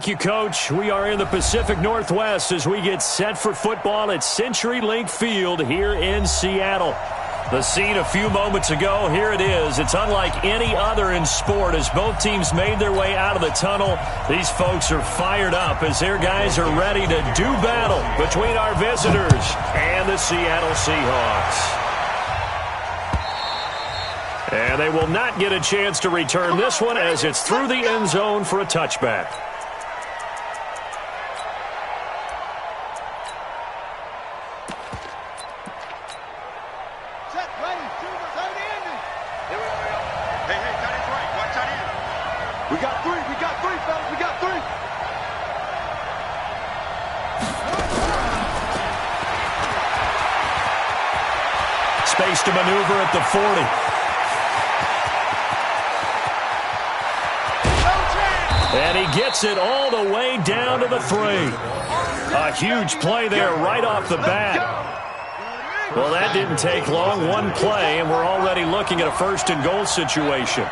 Thank you, Coach. We are in the Pacific Northwest as we get set for football at CenturyLink Field here in Seattle. The scene a few moments ago, here it is. It's unlike any other in sport as both teams made their way out of the tunnel. These folks are fired up as their guys are ready to do battle between our visitors and the Seattle Seahawks. And they will not get a chance to return this one as it's through the end zone for a touchback. Space to maneuver at the 40. And he gets it all the way down to the 3. A huge play there right off the bat. Well, that didn't take long. One play, and we're already looking at a first and goal situation.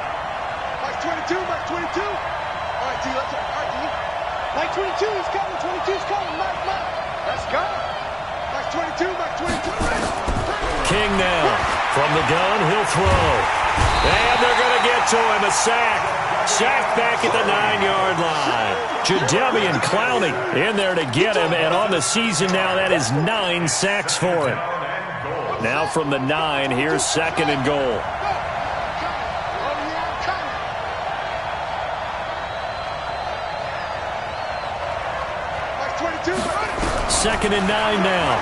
Mike 22, Mike 22. All right, D, let's go. All right, D. Mike 22 is coming, 22 is coming. Mike. Let's go. Mike 22, Mike 22. King now. From the gun, he'll throw. And they're going to get to him. A sack. Sack back at the 9-yard line. Jadeveon Clowney in there to get him. And on the season now, that is 9 sacks for him. Now from the 9, here's second and goal. Second and 9 now.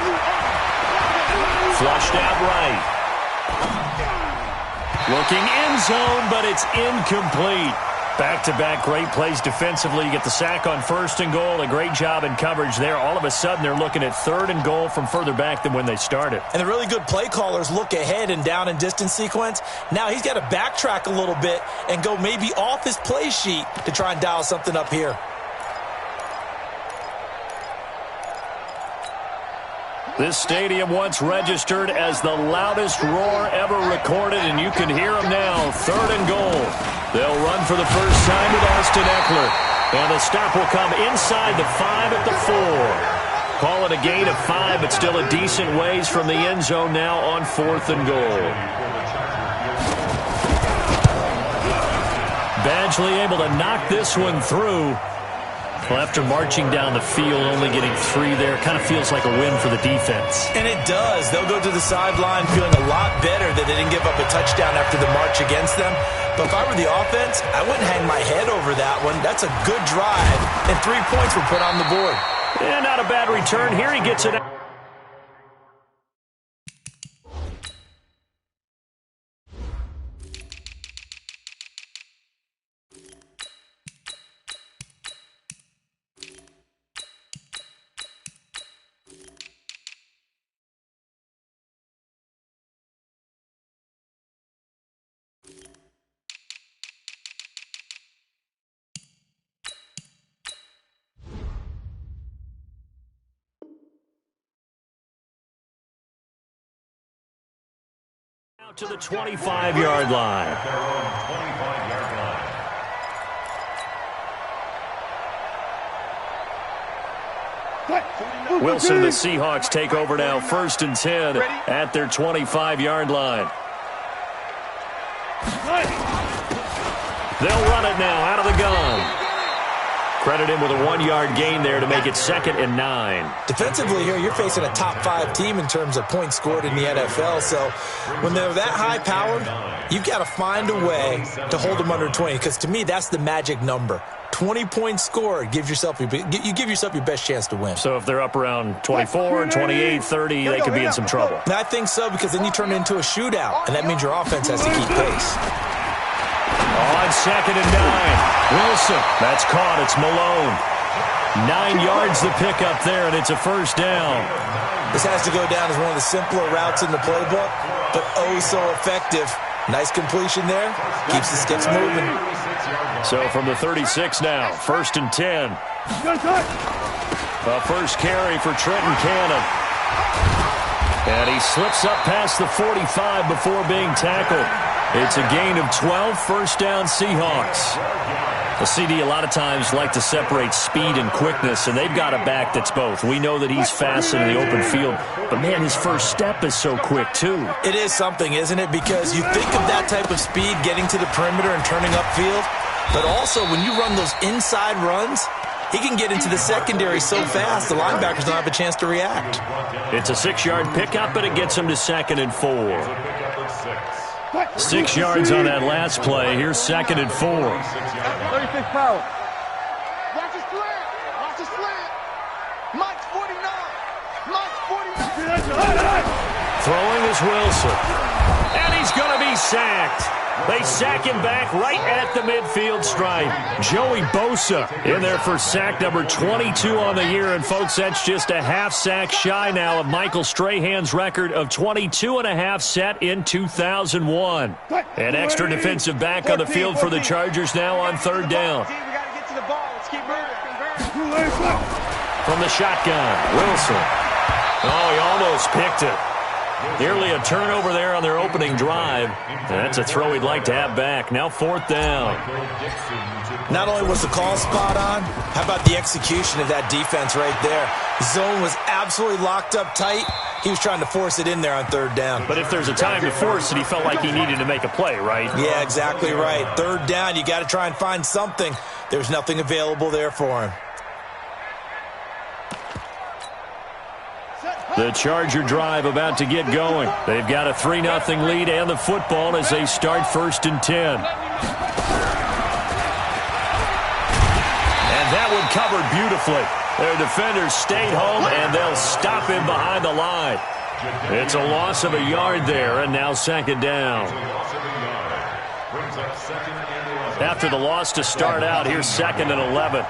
Flushed out right. Looking end zone, but it's incomplete. Back-to-back great plays defensively. You get the sack on first and goal. A great job in coverage there. All of a sudden, they're looking at third and goal from further back than when they started. And the really good play callers look ahead and down and distance sequence. Now he's got to backtrack a little bit and go maybe off his play sheet to try and dial something up here. This stadium once registered as the loudest roar ever recorded, and you can hear them now. Third and goal. They'll run for the first time with Austin Eckler. And the stop will come inside the 5 at the 4. Call it a gain of 5, but still a decent ways from the end zone now on fourth and goal. Badgley able to knock this one through. Well, after marching down the field, only getting 3 there, kind of feels like a win for the defense. And it does. They'll go to the sideline feeling a lot better that they didn't give up a touchdown after the march against them. But if I were the offense, I wouldn't hang my head over that one. That's a good drive, and 3 points were put on the board. Yeah, not a bad return. Here he gets it out. To the 25-yard line. Wilson, the Seahawks take over now, first and 10 at their 25-yard line. They'll run it now out of the gun. Credit him with a 1-yard gain there to make it second and 9. Defensively here, you're facing a top-5 team in terms of points scored in the NFL. So when they're that high-powered, you've got to find a way to hold them under 20. Because to me, that's the magic number. 20 points scored gives yourself you give yourself your best chance to win. So if they're up around 24, 28, 30, they could be in some trouble. And I think so, because then you turn it into a shootout, and that means your offense has to keep pace. On second and 9. Wilson. That's caught. It's Malone. 9 yards the pickup there, and it's a first down. This has to go down as one of the simpler routes in the playbook, but oh so effective. Nice completion there. Keeps the sticks moving. So from the 36 now, first and 10. A first carry for Trenton Cannon. And he slips up past the 45 before being tackled. It's a gain of 12, first down Seahawks. The CD a lot of times like to separate speed and quickness, and they've got a back that's both. We know that he's fast in the open field, but, man, his first step is so quick, too. It is something, isn't it? Because you think of that type of speed getting to the perimeter and turning upfield, but also when you run those inside runs, he can get into the secondary so fast the linebackers don't have a chance to react. It's a 6-yard pickup, but it gets him to 2nd and 4. 6 yards on that last play. Here's 2nd and 4. 36 power. Watch his slant. Watch his slant. Mike's 49. Mike's 49. Throwing is Wilson. And he's going to be sacked. They sack him back right at the midfield stripe. Joey Bosa in there for sack number 22 on the year. And, folks, that's just a half sack shy now of Michael Strahan's record of 22.5 set in 2001. An extra defensive back on the field for the Chargers now on 3rd down. From the shotgun, Wilson. Oh, he almost picked it. Nearly a turnover there on their opening drive. That's a throw he'd like to have back. Now 4th down. Not only was the call spot on, how about the execution of that defense right there? Zone was absolutely locked up tight. He was trying to force it in there on 3rd down. But if there's a time to force it, he felt like he needed to make a play, right? Yeah, exactly right. 3rd down, you got to try and find something. There's nothing available there for him. The Charger drive about to get going. They've got a 3-0 lead and the football as they start 1st and 10. And that one covered beautifully. Their defenders stayed home, and they'll stop him behind the line. It's a loss of a yard there, and now 2nd down. After the loss to start out, here's 2nd and 11.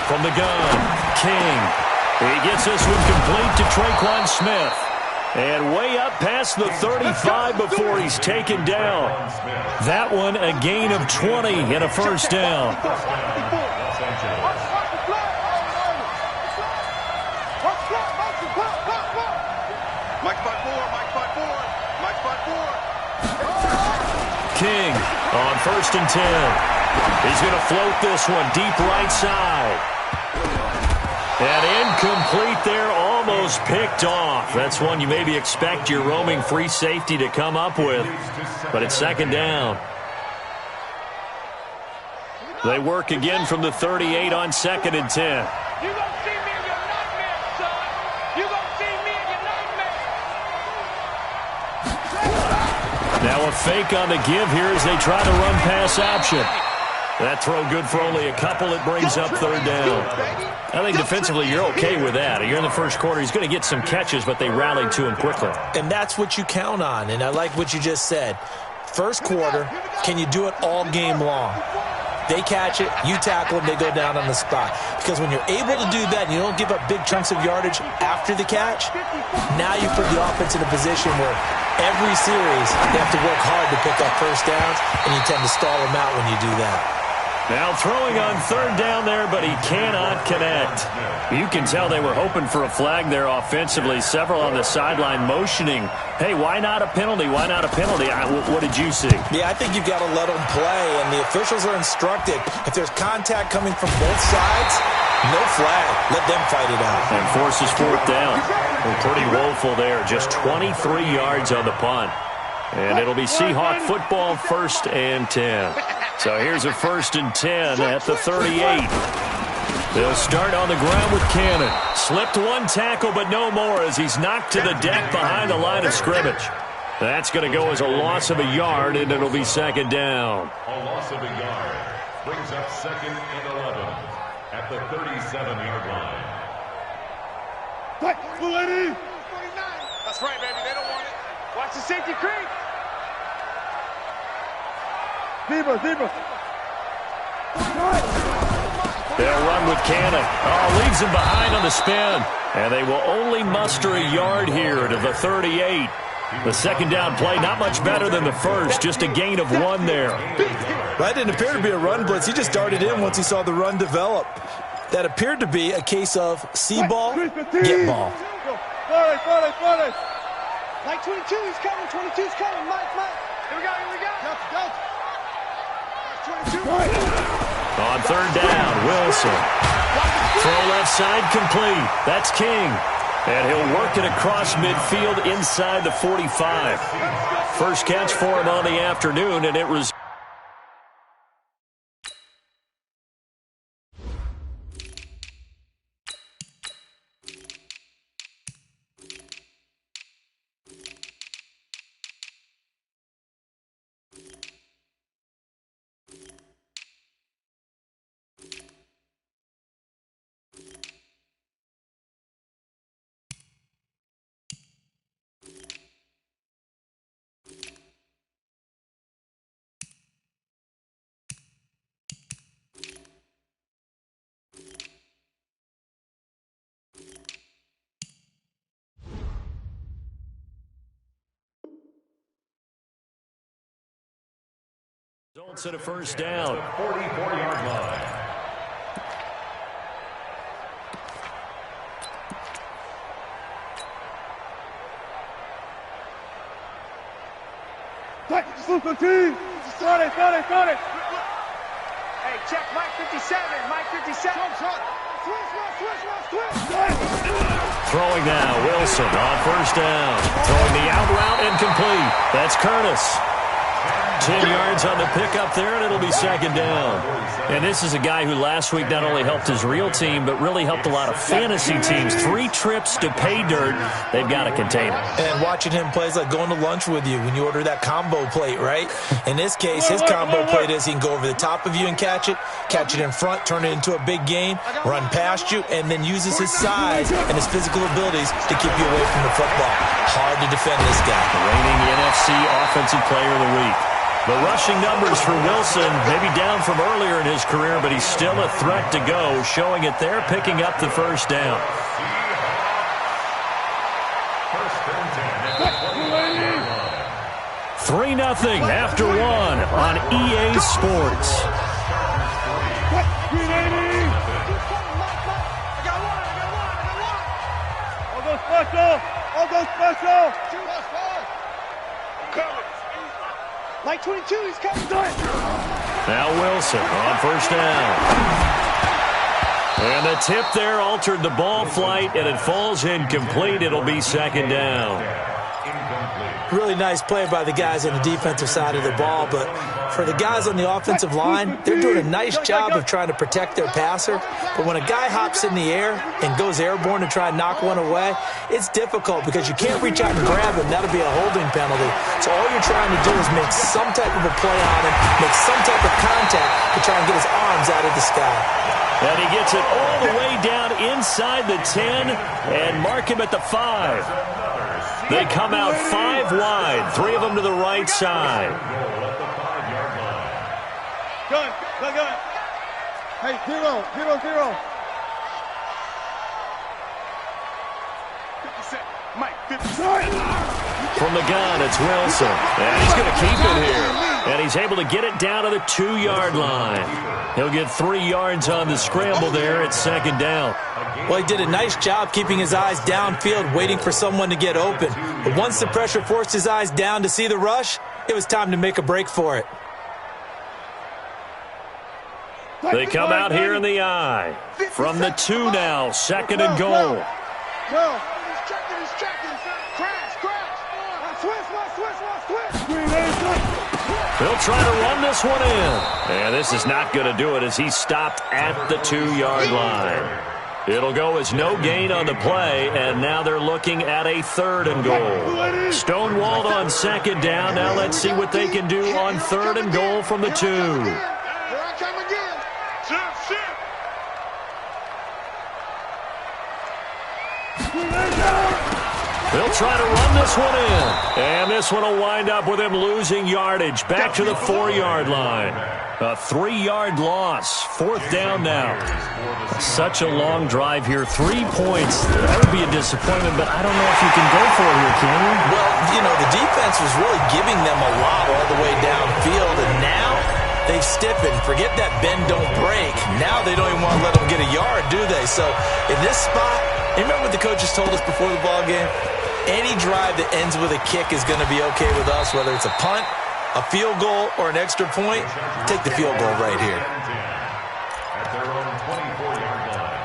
From the gun, King. He gets this one complete to Traquan Smith. And way up past the 35 before he's taken down. That one a gain of 20 and a 1st down. King on 1st and 10. He's going to float this one deep right side. And incomplete there, almost picked off. That's one you maybe expect your roaming free safety to come up with. But it's 2nd down. They work again from the 38 on 2nd and 10. You gonna see me in your nightmare, son. You gonna see me in your nightmare. Now a fake on the give here as they try to run pass option. That throw good for only a couple. It brings up 3rd down. I think defensively you're okay with that. You're in the first quarter. He's going to get some catches, but they rallied to him quickly. And that's what you count on, and I like what you just said. First quarter, can you do it all game long? They catch it, you tackle them, they go down on the spot. Because when you're able to do that and you don't give up big chunks of yardage after the catch, now you put the offense in a position where every series they have to work hard to pick up 1st downs, and you tend to stall them out when you do that. Now throwing on 3rd down there, but he cannot connect. You can tell they were hoping for a flag there offensively. Several on the sideline motioning, hey, why not a penalty? Why not a penalty? What did you see? Yeah, I think you've got to let them play, and the officials are instructed. If there's contact coming from both sides, no flag. Let them fight it out. And forces 4th down. Well, pretty woeful there. Just 23 yards on the punt. And it'll be Seahawk football 1st and 10. So here's a 1st and 10 at the 38. They'll start on the ground with Cannon. Slipped one tackle, but no more as he's knocked to the deck behind the line of scrimmage. That's going to go as a loss of a yard, and it'll be 2nd down. A loss of a yard brings up 2nd and 11 at the 37-yard line. That's right, baby. They don't want it. Watch the safety creep. Zebra. They'll run with Cannon. Oh, leaves him behind on the spin. And they will only muster a yard here to the 38. The 2nd down play, not much better than the first. Just a gain of 1 there. That didn't appear to be a run blitz. He just darted in once he saw the run develop. That appeared to be a case of see ball, get ball. Mike 22 is coming. 22's coming. Mike. Here we go. On third down, Wilson. Throw left side complete. That's King. And he'll work it across midfield inside the 45. First catch for him on the afternoon, and it was... Results at a first down. 44-yard line. Start it. Hey, check Mike 57. Mike 57. Switch. Throwing now, Wilson on first down. Throwing the out route incomplete. That's Curtis. 10 yards on the pickup there, and it'll be second down. And this is a guy who last week not only helped his real team, but really helped a lot of fantasy teams. 3 trips to pay dirt. They've got to contain him. And watching him play is like going to lunch with you when you order that combo plate, right? In this case, his combo plate is he can go over the top of you and catch it in front, turn it into a big gain, run past you, and then uses his size and his physical abilities to keep you away from the football. Hard to defend this guy. The reigning NFC Offensive Player of the Week. The rushing numbers for Wilson, maybe down from earlier in his career, but he's still a threat to go, showing it there, picking up the first down. Three 3-0 after one on EA Sports. I'll go special. Mike 22, he's coming. Now Wilson on first down. And the tip there altered the ball flight, and it falls incomplete. It'll be second down. Really nice play by the guys on the defensive side of the ball, but for the guys on the offensive line, they're doing a nice job of trying to protect their passer. But when a guy hops in the air and goes airborne to try and knock one away, it's difficult because you can't reach out and grab him. That'll be a holding penalty. So all you're trying to do is make some type of a play on him, make some type of contact to try and get his arms out of the sky. And he gets it all the way down inside the 10 and mark him at the 5. They come out 5 wide, 3 of them to the right side. Gun. Hey, 0. 57. Mike, 57. From the gun, it's Wilson. And he's going to keep it here. And he's able to get it down to the 2-yard line. He'll get 3 yards on the scramble there at second down. Well, he did a nice job keeping his eyes downfield, waiting for someone to get open. But once the pressure forced his eyes down to see the rush, it was time to make a break for it. They come out here in the I. From the 2 now, second and goal. Go. He's checking. Crash. Switch. He'll try to run this one in. And this is not going to do it as he's stopped at the 2-yard line. It'll go as no gain on the play, and now they're looking at a 3rd and goal. Stonewalled on second down. Now let's see what they can do on 3rd and goal from the 2. Here I come again. Shift. They'll try to run this one in. And this one will wind up with him losing yardage back to the 4-yard line. A 3-yard loss. 4th down now. Such a long drive here. 3 points. That would be a disappointment, but I don't know if you can go for it here, can you? Well, the defense was really giving them a lot all the way downfield, and now they've stiffened. Forget that bend, don't break. Now they don't even want to let them get a yard, do they? So in this spot, you remember what the coaches told us before the ball game? Any drive that ends with a kick is going to be okay with us, whether it's a punt A field goal or an extra point, take the field goal right here. At their own 24-yard line.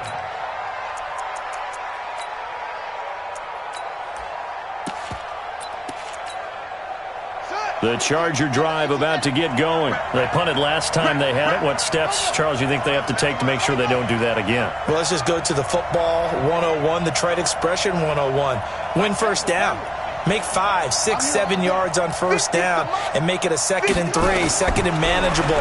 The Charger drive about to get going. They punted last time they had it. What steps, Charles, you think they have to take to make sure they don't do that again? Well, let's just go to the football 101, the trite expression 101. Win first down. Make 5, 6, 7 yards on first down and make it a 2nd and 3, 2nd and manageable.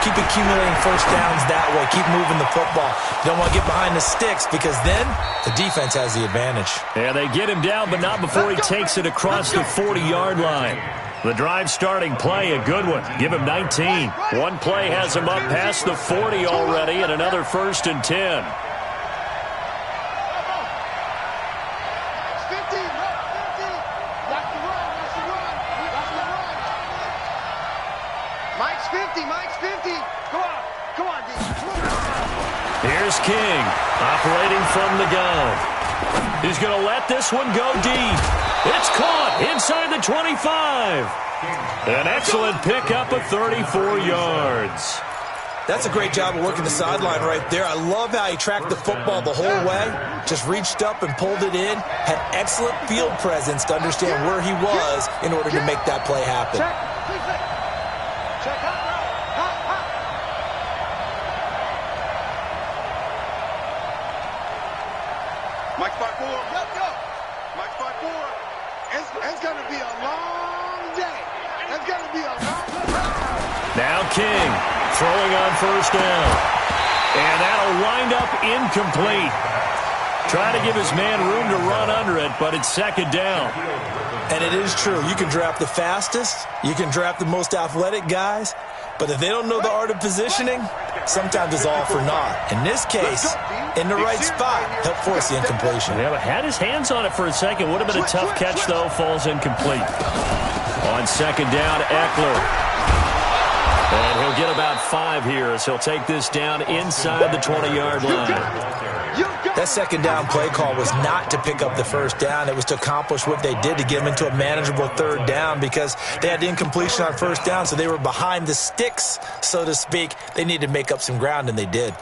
Keep accumulating first downs that way. Keep moving the football. You don't want to get behind the sticks because then the defense has the advantage. Yeah, they get him down, but not before he takes it across the 40-yard line. The drive starting play, a good one. Give him 19. One play has him up past the 40 already, and another 1st and 10. Mike's 50. Mike's 50. Come on. Come on, D. Here's King, operating from the gun. He's going to let this one go deep. It's caught inside the 25. An excellent pickup of 34 yards. That's a great job of working the sideline right there. I love how he tracked the football the whole way. Just reached up and pulled it in. Had excellent field presence to understand where he was in order to make that play happen. Mike 5-4. Mike 5-4. It's going to be a long day. It's going to be a long day. Now King throwing on first down. And that'll wind up incomplete. Try to give his man room to run under it, but it's 2nd down. And it is true. You can draft the fastest. You can draft the most athletic guys. But if they don't know the art of positioning, sometimes it's all for naught. In this case, in the right spot, helped force the incompletion. Yeah, but had his hands on it for a second. Would have been a tough catch, though. Falls incomplete. On 2nd down, Eckler. And he'll get about 5 here as he'll take this down inside the 20-yard line. That 2nd down play call was not to pick up the first down. It was to accomplish what they did to get them into a manageable 3rd down because they had the incompletion on first down, so they were behind the sticks, so to speak. They needed to make up some ground, and they did.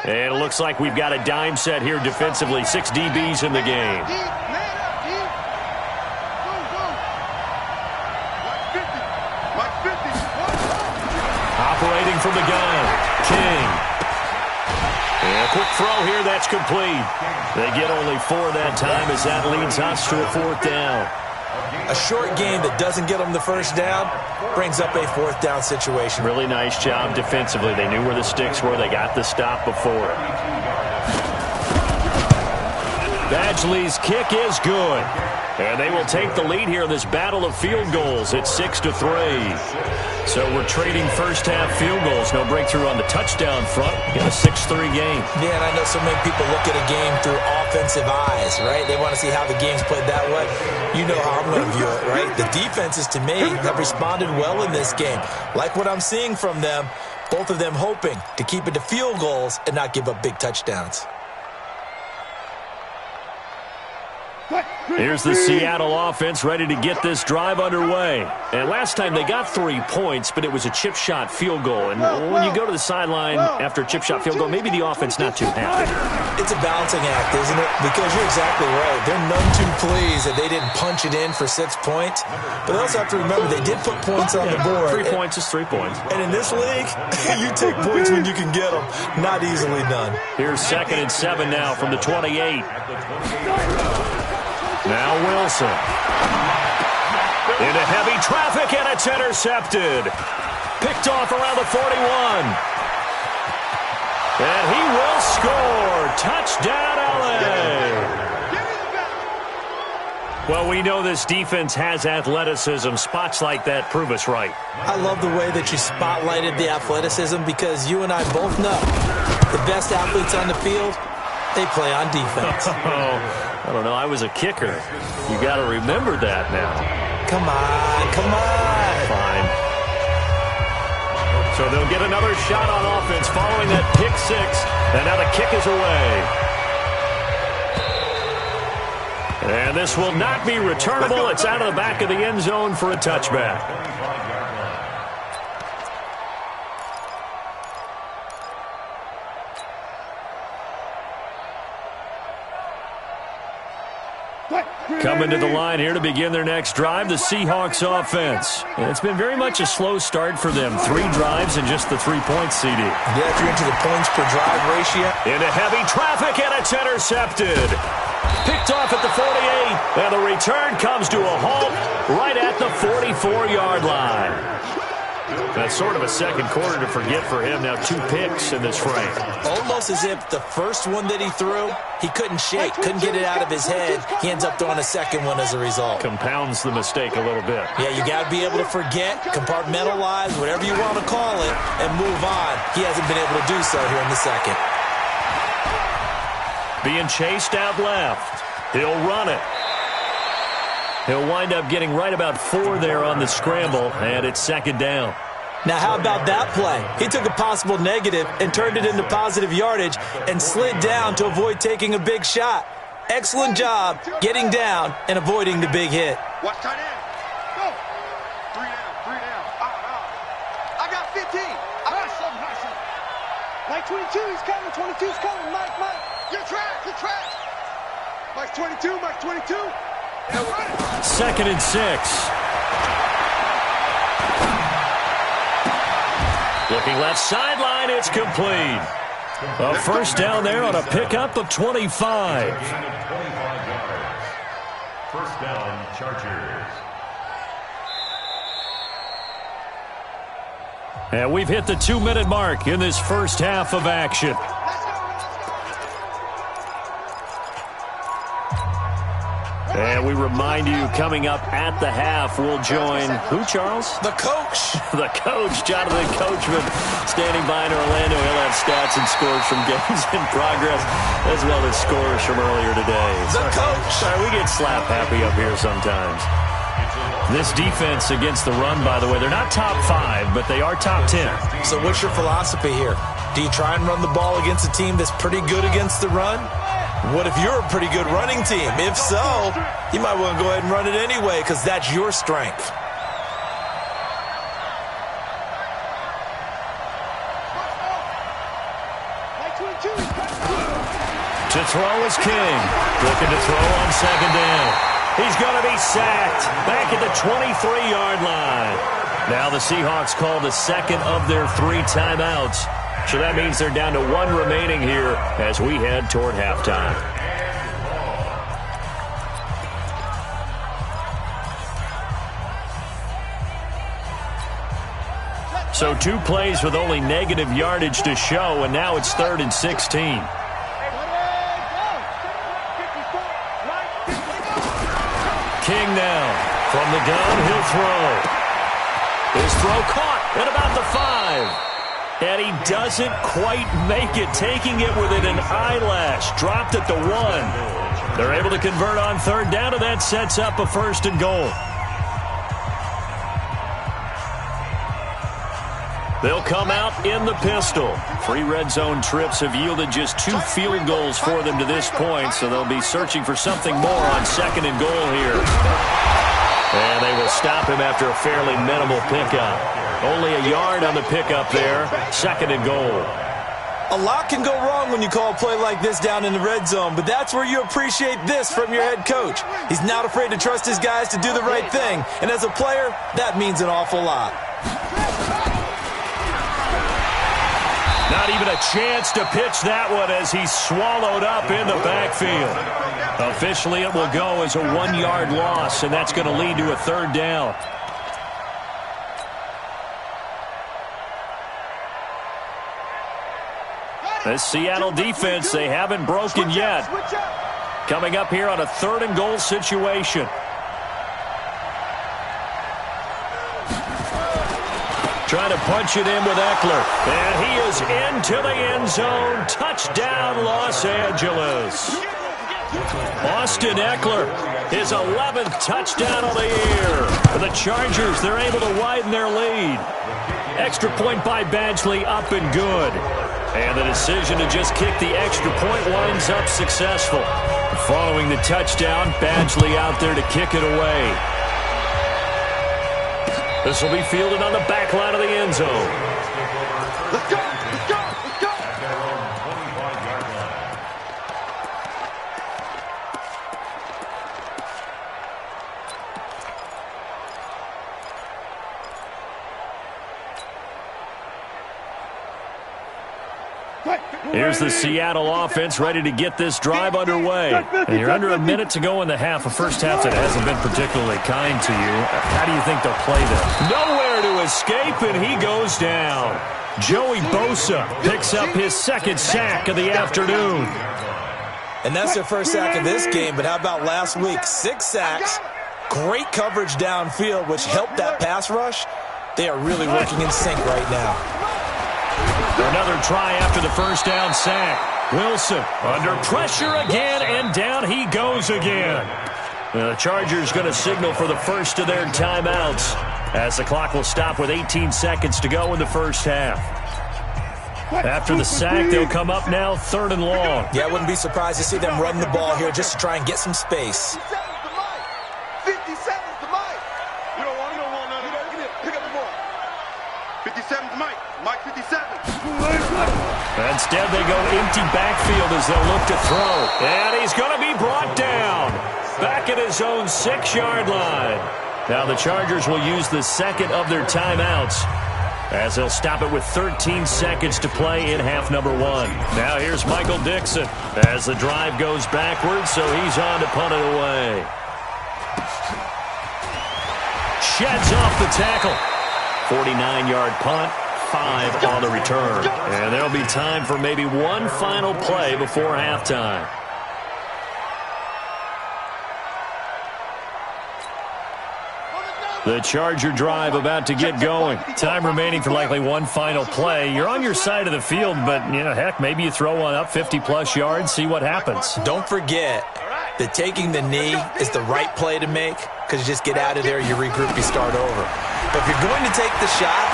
And it looks like we've got a dime set here defensively. 6 DBs in the game. Operating from the gun, King. And a quick throw here, that's complete. They get only 4 that time as that leads us to a 4th down. A short game that doesn't get them the first down brings up a 4th down situation. Really nice job defensively. They knew where the sticks were. They got the stop before it. Badgley's kick is good. And they will take the lead here in this battle of field goals at 6-3. So we're trading first-half field goals. No breakthrough on the touchdown front in a 6-3 game. Yeah, and I know so many people look at a game through offensive eyes, right? They want to see how the game's played that way. You know how I'm going to view it, right? The defenses, to me, have responded well in this game. Like what I'm seeing from them, both of them hoping to keep it to field goals and not give up big touchdowns. Here's the Seattle offense ready to get this drive underway. And last time they got 3 points, but it was a chip shot field goal. And when you go to the sideline after a chip shot field goal, maybe the offense not too happy. It's a balancing act, isn't it? Because you're exactly right. They're none too pleased that they didn't punch it in for 6 points. But they also have to remember they did put points on the board. 3 points is 3 points. And in this league, you take points when you can get them. Not easily done. Here's 2nd and 7 now from the 28. Now Wilson. Into heavy traffic, and it's intercepted. Picked off around the 41. And he will score. Touchdown, L.A. Well, we know this defense has athleticism. Spots like that prove us right. I love the way that you spotlighted the athleticism because you and I both know the best athletes on the field, they play on defense. I don't know. I was a kicker. You got to remember that now. Come on, come on. Fine. So they'll get another shot on offense following that pick 6, and now the kick is away. And this will not be returnable. It's out of the back of the end zone for a touchback. Coming to the line here to begin their next drive, the Seahawks offense. And it's been very much a slow start for them. 3 drives and just the 3 points, CD. Yeah, if you're into the points per drive ratio. Into heavy traffic, and it's intercepted. Picked off at the 48, and the return comes to a halt right at the 44-yard line. That's sort of a second quarter to forget for him. Now 2 picks in this frame. Almost as if the first one that he threw, he couldn't shake, couldn't get it out of his head. He ends up throwing a second one as a result. Compounds the mistake a little bit. Yeah, you got to be able to forget, compartmentalize, whatever you want to call it, and move on. He hasn't been able to do so here in the second. Being chased out left. He'll run it. He'll wind up getting right about 4 there on the scramble, and it's second down. Now, how about that play? He took a possible negative and turned it into positive yardage and slid down to avoid taking a big shot. Excellent job getting down and avoiding the big hit. Watch tight end. Go. 3 down. I got 15. I got something. Mike 22, he's coming. 22's coming. Mike. You're trash. Mike 22. Second and 6. Looking left sideline, it's complete. A first down there on a pickup of 25. First down, Chargers. And we've hit the 2-minute mark in this first half of action. And we remind you, coming up at the half, we'll join who, Charles? The coach. The coach, Jonathan Coachman, standing by in Orlando. He'll have stats and scores from games in progress, as well as scores from earlier today. The coach. Sorry, we get slap happy up here sometimes. This defense against the run, by the way, they're not top 5, but they are top 10. So what's your philosophy here? Do you try and run the ball against a team that's pretty good against the run? What if you're a pretty good running team? If so, you might want to go ahead and run it anyway because that's your strength. To throw is King. Looking to throw on second down. He's going to be sacked back at the 23-yard line. Now the Seahawks call the second of their 3 timeouts. So that means they're down to 1 remaining here as we head toward halftime. So 2 plays with only negative yardage to show, and now it's 3rd and 16. King now from the gun, he'll throw. His throw caught at about the 5. And he doesn't quite make it, taking it within an eyelash. Dropped at the 1. They're able to convert on 3rd down, and that sets up a 1st and goal. They'll come out in the pistol. 3 red zone trips have yielded just 2 field goals for them to this point, so they'll be searching for something more on 2nd and goal here. And they will stop him after a fairly minimal pickup. Only a yard on the pickup there. 2nd and goal. A lot can go wrong when you call a play like this down in the red zone, but that's where you appreciate this from your head coach. He's not afraid to trust his guys to do the right thing, and as a player, that means an awful lot. Not even a chance to pitch that one as he's swallowed up in the backfield. Officially, it will go as a 1-yard loss, and that's going to lead to a 3rd down. This Seattle defense, they haven't broken yet. Coming up here on a 3rd and goal situation. Trying to punch it in with Eckler. And he is into the end zone. Touchdown, Los Angeles. Austin Eckler, his 11th touchdown of the year. For the Chargers, they're able to widen their lead. Extra point by Badgley, up and good. And the decision to just kick the extra point winds up successful. Following the touchdown, Badgley out there to kick it away. This will be fielded on the back line of the end zone. Let's go! Let's go! Let's go! Here's the Seattle offense ready to get this drive underway. And you're under a minute to go in the half, a first half that hasn't been particularly kind to you. How do you think they'll play this? Nowhere to escape, and he goes down. Joey Bosa picks up his second sack of the afternoon. And that's their first sack of this game, but how about last week? 6 sacks, great coverage downfield, which helped that pass rush. They are really working in sync right now. Another try after the first down sack. Wilson under pressure again, and down he goes again. The Chargers going to signal for the first of their timeouts as the clock will stop with 18 seconds to go in the first half. After the sack, they'll come up now 3rd and long. Yeah, I wouldn't be surprised to see them run the ball here just to try and get some space. 57's the mic. You don't want none. Pick up the ball. 57's Mike. Mike 57. Instead, they go empty backfield as they'll look to throw. And he's going to be brought down. Back at his own 6-yard line. Now the Chargers will use the second of their timeouts as they'll stop it with 13 seconds to play in half number 1. Now here's Michael Dixon as the drive goes backwards, so he's on to punt it away. Sheds off the tackle. 49-yard punt, 5 on the return. And there'll be time for maybe one final play before halftime. The Charger drive about to get going. Time remaining for likely one final play. You're on your side of the field, but, heck, maybe you throw one up 50-plus yards, see what happens. Don't forget that taking the knee is the right play to make because you just get out of there, you regroup, you start over. But if you're going to take the shot,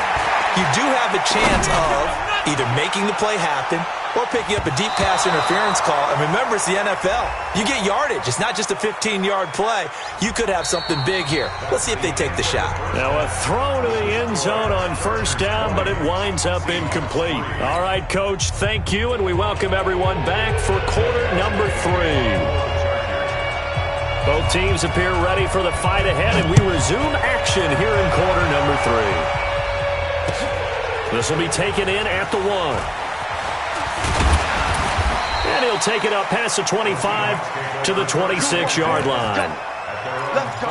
you do have a chance of either making the play happen or picking up a deep pass interference call. And remember, it's the NFL. You get yardage. It's not just a 15-yard play. You could have something big here. Let's see if they take the shot. Now a throw to the end zone on first down, but it winds up incomplete. All right, Coach, thank you, and we welcome everyone back for quarter number 3. Both teams appear ready for the fight ahead, and we resume action here in quarter number 3. This will be taken in at the 1. And he'll take it up past the 25 to the 26-yard line. Let's go.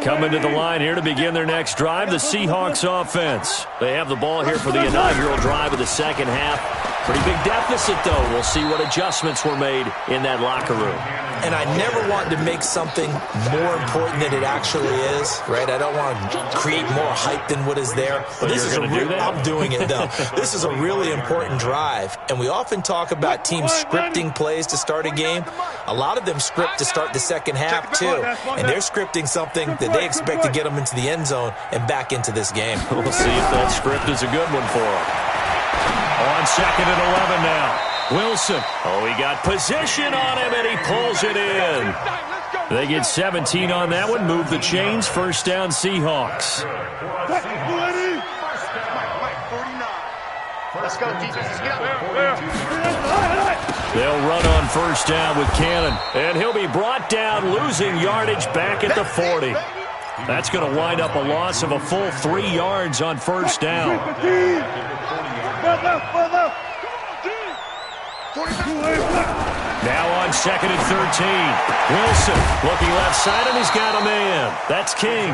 Coming to the line here to begin their next drive, the Seahawks offense. They have the ball here for the inaugural drive of the second half. Pretty big deficit, though. We'll see what adjustments were made in that locker room. And I never want to make something more important than it actually is, right? I don't want to create more hype than what is there. But this is going to do that? I'm doing it, though. This is a really important drive. And we often talk about teams scripting plays to start a game. A lot of them script to start the second half, too. And they're scripting something that they expect to get them into the end zone and back into this game. We'll see if that script is a good one for them. On 2nd and 11 now. Wilson. Oh, he got position on him, and he pulls it in. They get 17 on that one. Move the chains. First down, Seahawks. Let's go, defense. Let's go. They'll run on first down with Cannon. And he'll be brought down, losing yardage back at the 40. That's going to wind up a loss of a full 3 yards on first down. Now on 2nd and 13. Wilson looking left side, and he's got a man. That's King.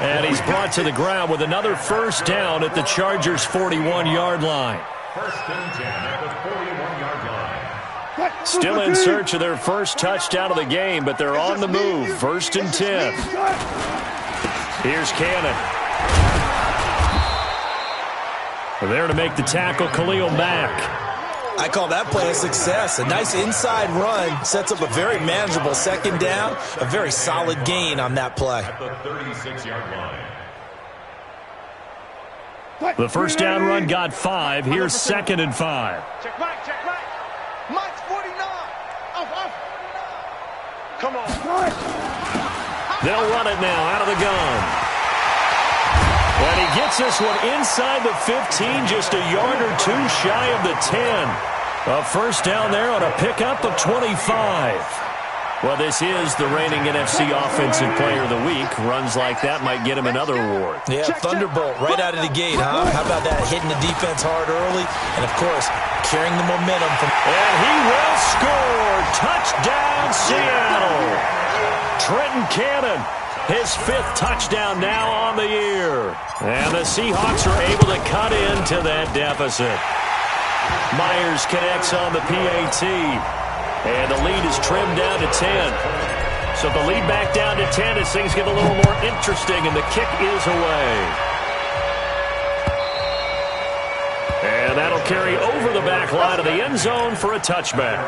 And he's brought to the ground with another first down at the Chargers' 41-yard line. First and 10 at the 41-yard line. Still in search of their first touchdown of the game, but they're on the move. First and 10. Here's Cannon. There to make the tackle, Khalil Mack. I call that play a success. A nice inside run sets up a very manageable second down. A very solid gain on that play. At the 36-yard line. The first down run got 5. Here's 2nd and 5. Check Mike, check Mike. Mike's 49. Off. Come on. They'll run it now out of the gun. And he gets this one inside the 15, just a yard or two shy of the 10. A first down there on a pickup of 25. Well, this is the reigning NFC Offensive Player of the Week. Runs like that might get him another award. Yeah, Thunderbolt right out of the gate, huh? How about that? Hitting the defense hard early, and, of course, carrying the momentum from... And he will score! Touchdown, Seattle! Trenton Cannon, his 5th touchdown now on the year. And the Seahawks are able to cut into that deficit. Myers connects on the PAT. And the lead is trimmed down to 10. So the lead back down to 10 as things get a little more interesting, and the kick is away. And that'll carry over the back line of the end zone for a touchback.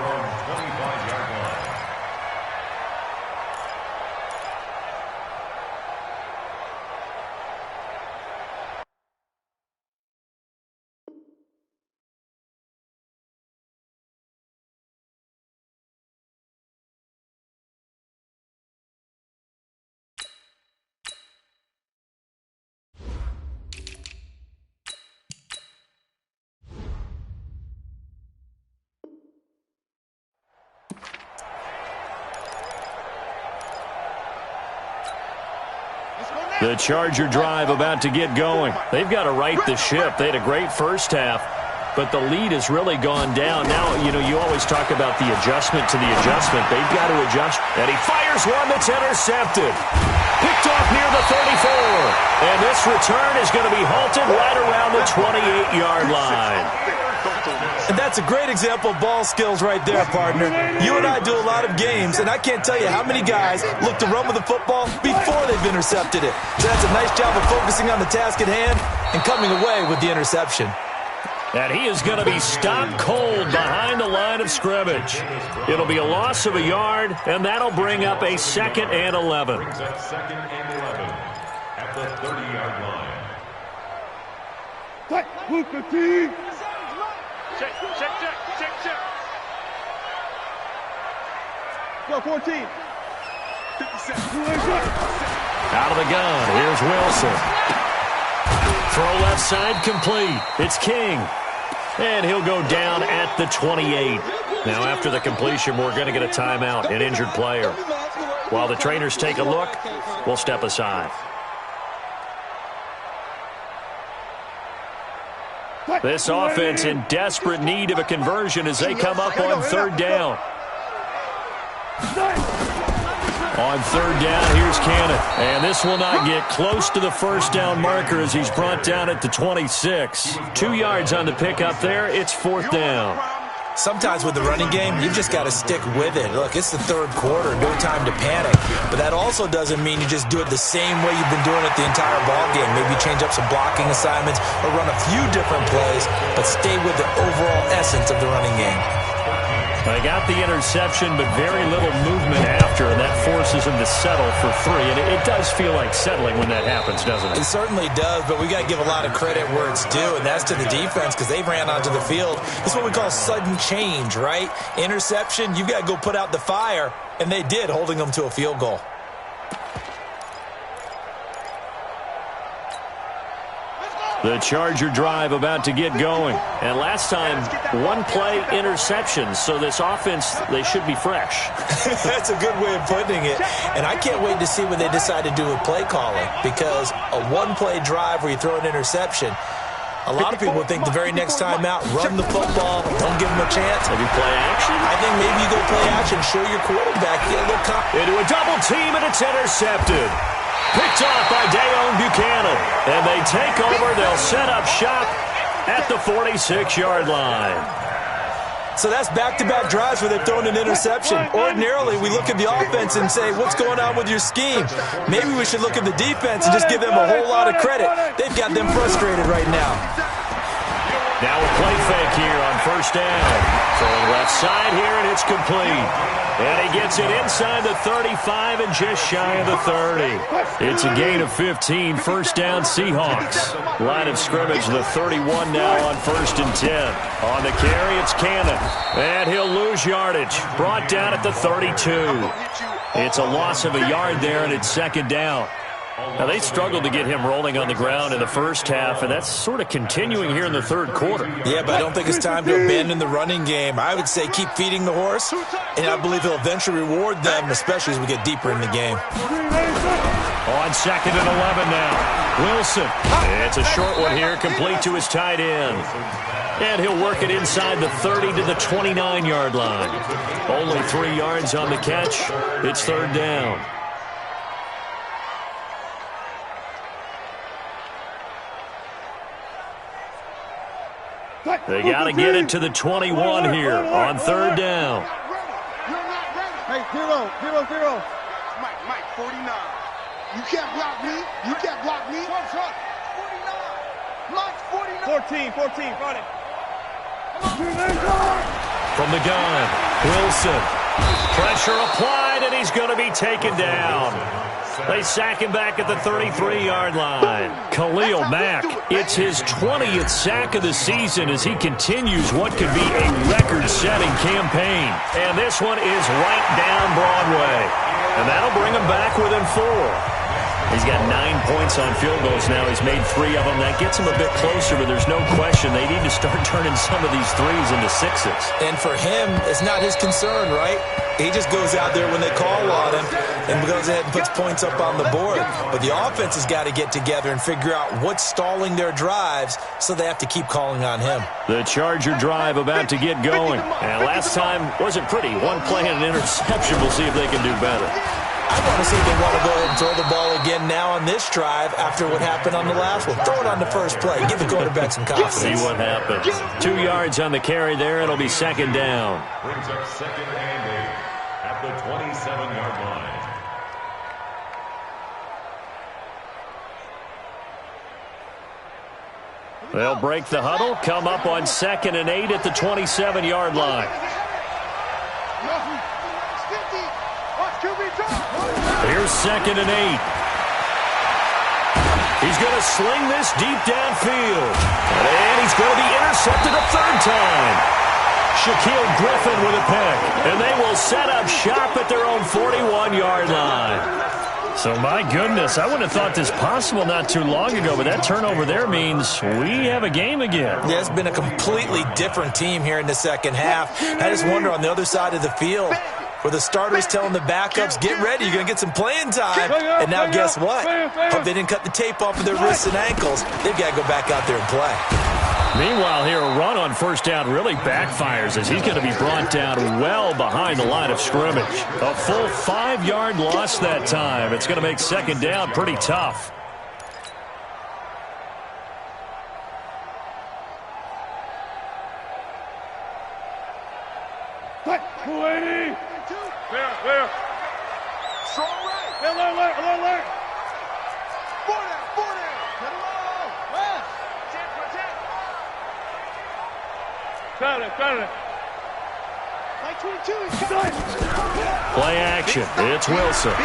The Charger drive about to get going. They've got to right the ship. They had a great first half, but the lead has really gone down. Now, you always talk about the adjustment to the adjustment. They've got to adjust. And he fires one that's intercepted. Picked off near the 34. And this return is going to be halted right around the 28-yard line. And that's a great example of ball skills right there, partner. You and I do a lot of games, and I can't tell you how many guys look to run with the football before they've intercepted it. So that's a nice job of focusing on the task at hand and coming away with the interception. And he is going to be stopped cold behind the line of scrimmage. It'll be a loss of a yard, and that'll bring up a 2nd and 11. Brings up 2nd and 11 at the 30-yard line. Check. Go, 14. 57. Out of the gun, here's Wilson. Throw left side complete. It's King. And he'll go down at the 28. Now after the completion, we're going to get a timeout, an injured player. While the trainers take a look, we'll step aside. This offense in desperate need of a conversion as they come up on 3rd down. On 3rd down, here's Cannon. And this will not get close to the first down marker as he's brought down at the 26. 2 yards on the pickup there. It's 4th down. Sometimes with the running game, you've just got to stick with it. Look, it's the 3rd quarter, no time to panic. But that also doesn't mean you just do it the same way you've been doing it the entire ball game. Maybe change up some blocking assignments or run a few different plays, but stay with the overall essence of the running game. They got the interception, but very little movement after, and that forces him to settle for 3. And it does feel like settling when that happens, doesn't it? It certainly does, but we got to give a lot of credit where it's due, and that's to the defense because they ran onto the field. It's what we call sudden change, right? Interception, you've got to go put out the fire, and they did, holding them to a field goal. The Charger drive about to get going. And last time, 1-play interception. So this offense, they should be fresh. That's a good way of putting it. And I can't wait to see what they decide to do with play calling. Because a 1-play drive where you throw an interception, a lot of people think the very next time out, run the football, don't give them a chance. Maybe play action? I think maybe you go play action, show your quarterback, get a little into a double team, and it's intercepted. Picked off by Dayon Buchanan. And they take over. They'll set up shop at the 46-yard line. So that's back-to-back drives where they've thrown an interception. Ordinarily, we look at the offense and say, what's going on with your scheme? Maybe we should look at the defense and just give them a whole lot of credit. They've got them frustrated right now. Now a play fake here on first down. Throwing left side here, and it's complete. And he gets it inside the 35 and just shy of the 30. It's a gain of 15, first down Seahawks. Line of scrimmage, the 31 now on 1st and 10. On the carry, it's Cannon. And he'll lose yardage. Brought down at the 32. It's a loss of a yard there, and it's 2nd down. Now, they struggled to get him rolling on the ground in the first half, and that's sort of continuing here in the 3rd quarter. Yeah, but I don't think it's time to abandon the running game. I would say keep feeding the horse, and I believe he'll eventually reward them, especially as we get deeper in the game. On 2nd and 11 now. Wilson. It's a short one here, complete to his tight end. And he'll work it inside the 30 to the 29-yard line. Only 3 yards on the catch. It's 3rd down. They got to get it to the 21 here on 3rd down. Hey, 0. Mike, 49. You can't block me. You can't block me. 49. Mike's 49. 14. Got it. From the gun, Wilson. Pressure applied, and he's going to be taken down. They sack him back at the 33-yard line. Khalil Mack, it's his 20th sack of the season as he continues what could be a record-setting campaign. And this one is right down Broadway. And that'll bring him back within 4. He's got 9 points on field goals now. He's made 3 of them. That gets him a bit closer, but there's no question they need to start turning some of these 3s into 6s. And for him, it's not his concern, right? He just goes out there when they call on him and goes ahead and puts points up on the board. But the offense has got to get together and figure out what's stalling their drives, so they have to keep calling on him. The Charger drive about to get going. And last time wasn't pretty. 1 play and an interception. We'll see if they can do better. I want to see if they want to go ahead and throw the ball again now on this drive after what happened on the last one. Throw it on the first play. Give the quarterback some confidence. See what happens. 2 yards on the carry there. It'll be 2nd down. Brings up 2nd and 8 at the 27-yard line. They'll break the huddle, come up on 2nd and 8 at the 27-yard line. Here's 2nd and 8. He's going to sling this deep downfield. And he's going to be intercepted a 3rd time. Shaquille Griffin with a pick. And they will set up shop at their own 41-yard line. So, my goodness, I wouldn't have thought this possible not too long ago, but that turnover there means we have a game again. Yeah, it's been a completely different team here in the 2nd half. I just wonder on the other side of the field, where the starters telling the backups, get ready, you're going to get some playing time. And now guess what? Hope they didn't cut the tape off of their wrists and ankles. They've got to go back out there and play. Meanwhile, here, a run on 1st down really backfires as he's going to be brought down well behind the line of scrimmage. A full 5-yard loss that time. It's going to make 2nd down pretty tough. Where? Strong right. Alert. 4 down. Get him on. West. Got it. Like 22, he's coming. Play action. It's Wilson.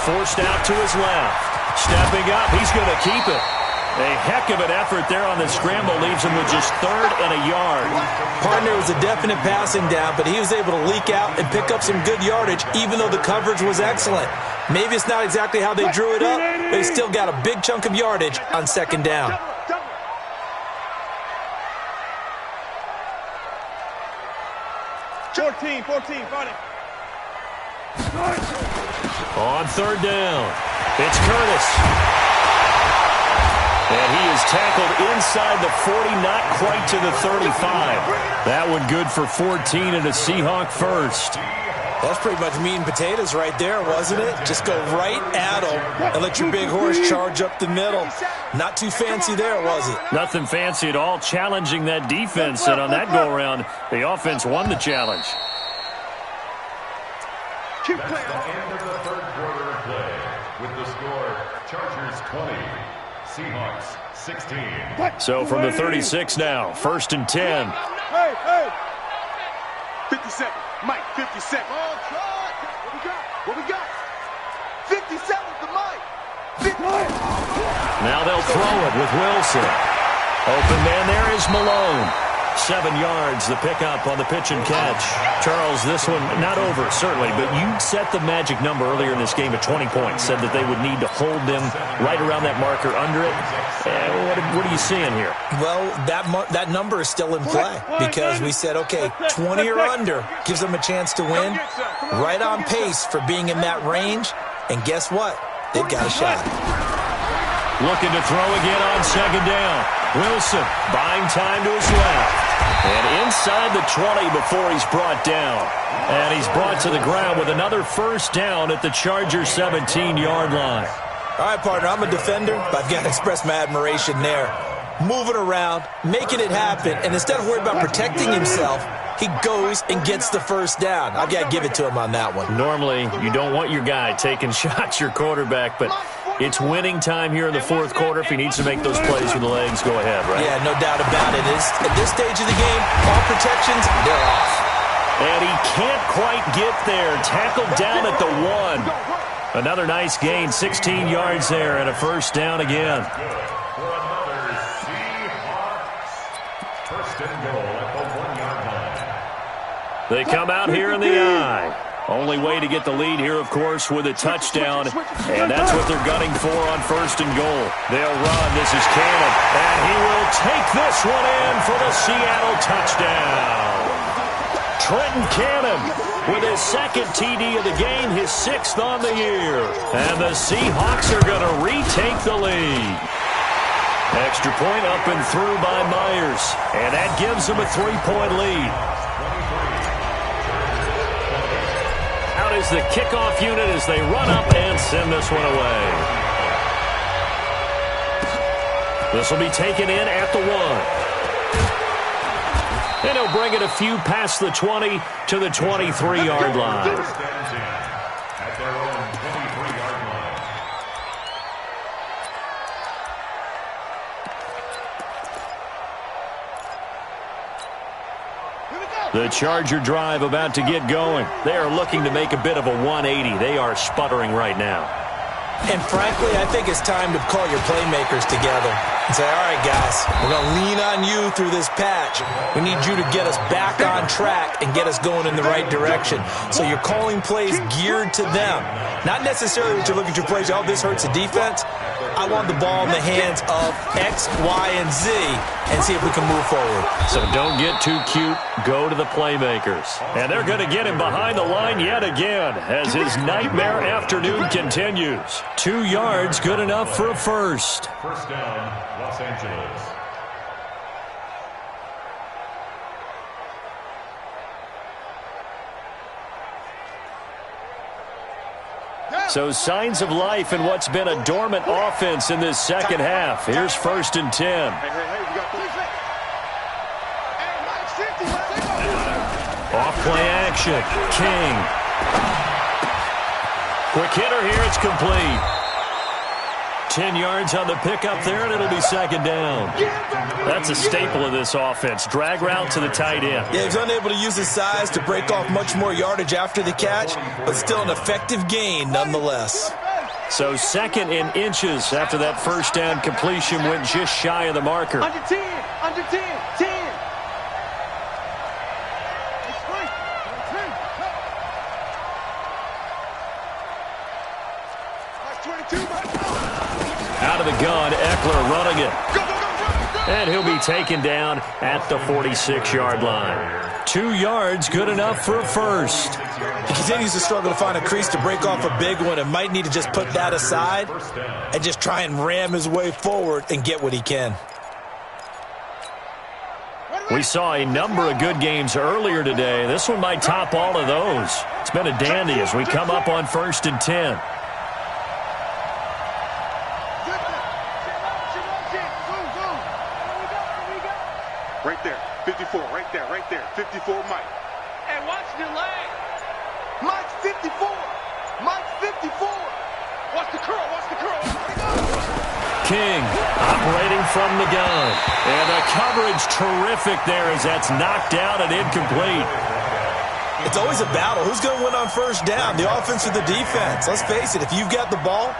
Forced out to his left. Stepping up. He's going to keep it. A heck of an effort there on the scramble. Leaves him with just 3rd and a yard. Partner was a definite passing down, but he was able to leak out and pick up some good yardage, even though the coverage was excellent. Maybe it's not exactly how they drew it up, but he still got a big chunk of yardage on 2nd down. Got it. On 3rd down, it's Curtis. And he is tackled inside the 40, not quite to the 35. That one good for 14 and a Seahawk first. That's pretty much meat and potatoes right there, wasn't it? Just go right at him and let your big horse charge up the middle. Not too fancy there, was it? Nothing fancy at all, challenging that defense. And on that go-around, the offense won the challenge. That's the end of the 3rd quarter of play. With the score, Chargers 20, Seahawks 16. So from the 36 now, 1st and 10. Hey, hey. 57. Mike, 57. Oh, God. What we got? What we got? 57 to Mike. 59. Now they'll throw it with Wilson. Open man there is Malone. 7 yards, the pickup on the pitch and catch. Charles, this one not over, certainly, but you set the magic number earlier in this game at 20 points, said that they would need to hold them right around that marker under it. What are you seeing here? Well, that number is still in play because we said, okay, 20 or under gives them a chance to win. Right on pace for being in that range, and guess what? They've got a shot. Looking to throw again on 2nd down. Wilson buying time to his left. And inside the 20 before he's brought down. And he's brought to the ground with another 1st down at the Chargers' 17-yard line. All right, partner, I'm a defender, but I've got to express my admiration there. Moving around, making it happen, and instead of worrying about protecting himself, he goes and gets the 1st down. I've got to give it to him on that one. Normally, you don't want your guy taking shots, your quarterback, but it's winning time here in the 4th quarter. If he needs to make those plays with the legs, go ahead, right? Yeah, no doubt about it. At this stage of the game, all protections, they're off. And he can't quite get there. Tackled down at the 1. Another nice gain, 16 yards there, and a 1st down again. They come out here in the I. Only way to get the lead here, of course, with a touchdown, and that's what they're gunning for on 1st and goal. They'll run. This is Cannon, and he will take this one in for the Seattle touchdown. Trenton Cannon with his 2nd TD of the game, his 6th on the year. And the Seahawks are going to retake the lead. Extra point up and through by Myers, and that gives them a 3-point lead. Out is the kickoff unit as they run up and send this one away. This will be taken in at the 1. And he'll bring it a few past the 20 to the 23-yard line. At their own 23-yard line. The Charger drive about to get going. They are looking to make a bit of a 180. They are sputtering right now. And frankly, I think it's time to call your playmakers together and say, all right, guys, we're going to lean on you through this patch. We need you to get us back on track and get us going in the right direction. So you're calling plays geared to them. Not necessarily that you look at your plays, oh, this hurts the defense. I want the ball in the hands of X, Y, and Z and see if we can move forward. So don't get too cute. Go to the playmakers. And they're going to get him behind the line yet again as his nightmare afternoon continues. 2 yards, good enough for a 1st. 1st down, Los Angeles. So signs of life in what's been a dormant offense in this 2nd half. Here's 1st and 10. Off play action. King. Quick hitter here. It's complete. 10 yards on the pickup there, and it'll be 2nd down. That's a staple of this offense. Drag route to the tight end. Yeah, he's unable to use his size to break off much more yardage after the catch, but still an effective gain nonetheless. So 2nd in inches after that 1st down completion went just shy of the marker. Under 10, under 10, 10. Out of the gun, Eckler running it. And he'll be taken down at the 46-yard line. 2 yards, good enough for a 1st. He continues to struggle to find a crease to break off a big one and might need to just put that aside and just try and ram his way forward and get what he can. We saw a number of good games earlier today. This one might top all of those. It's been a dandy as we come up on 1st and 10. Right there, 54, right there, 54, Mike. Hey, watch the leg. Mike's 54. Mike's 54. Watch the curl, watch the curl. King operating from the gun. And the coverage terrific there as that's knocked out and incomplete. It's always a battle. Who's going to win on first down, the offense or the defense? Let's face it, if you've got the ball,